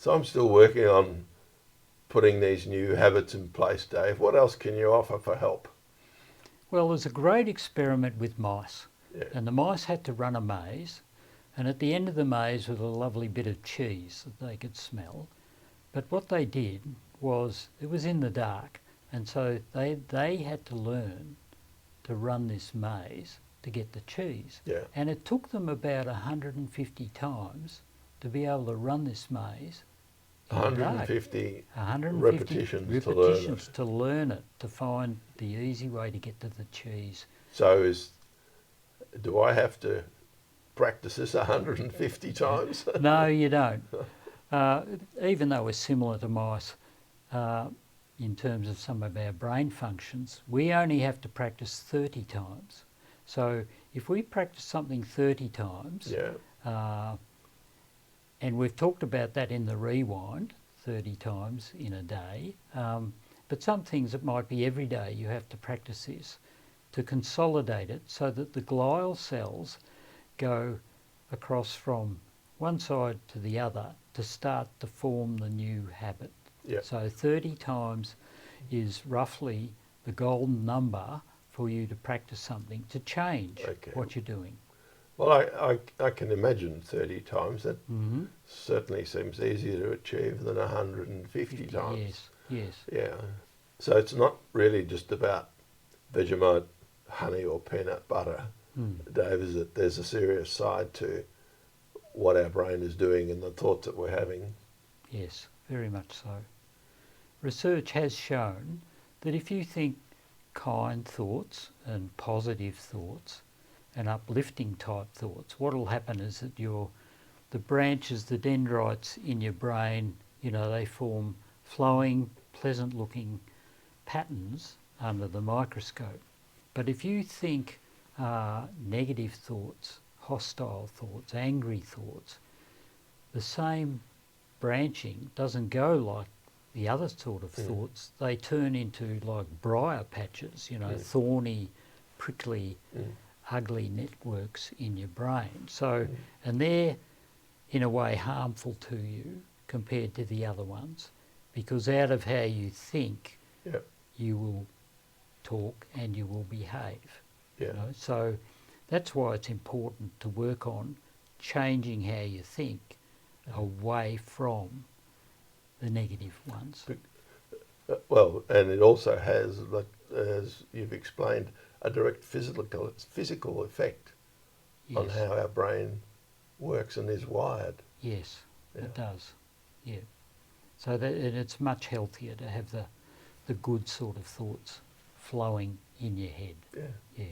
So I'm still working on putting these new habits in place, Dave. What else can you offer for help? Well, there's a great experiment with mice, Yeah. and the mice had to run a maze, and at the end of the maze was a lovely bit of cheese that they could smell. But what they did was, it was in the dark, and so they had to learn to run this maze to get the cheese. Yeah. And it took them about 150 times to be able to run this maze in the dark. 150 150 repetitions to learn it, to find the easy way to get to the cheese. So do I have to practice this 150 times? No, you don't. Even though we're similar to mice in terms of some of our brain functions, we only have to practice 30 times. So if we practice something 30 times, Yeah. and we've talked about that in the rewind, 30 times in a day, but some things it might be every day you have to practice this to consolidate it so that the glial cells go across from one side to the other to start to form the new habit. Yeah. So 30 times is roughly the golden number for you to practice something to change what you're doing. Well, I can imagine 30 times. That certainly seems easier to achieve than 150 times. Yes, yes. Yeah. So it's not really just about Vegemite, honey or peanut butter, Dave, is it? There's a serious side to what our brain is doing and the thoughts that we're having. Yes, very much so. Research has shown that if you think kind thoughts and positive thoughts and uplifting type thoughts, what will happen is that the branches, the dendrites in your brain, they form flowing, pleasant looking patterns under the microscope. But if you think negative thoughts, hostile thoughts, angry thoughts, the same branching doesn't go like the other sort of thoughts. They turn into like briar patches, thorny, prickly, ugly networks in your brain. So, and they're in a way harmful to you compared to the other ones, because out of how you think, you will talk and you will behave. So that's why it's important to work on changing how you think away from the negative ones. Well, and it also has, like, as you've explained, a direct physical effect on how our brain works and is wired. Yes, it does. Yeah. So that it's much healthier to have the good sort of thoughts flowing in your head. Yeah. Yeah.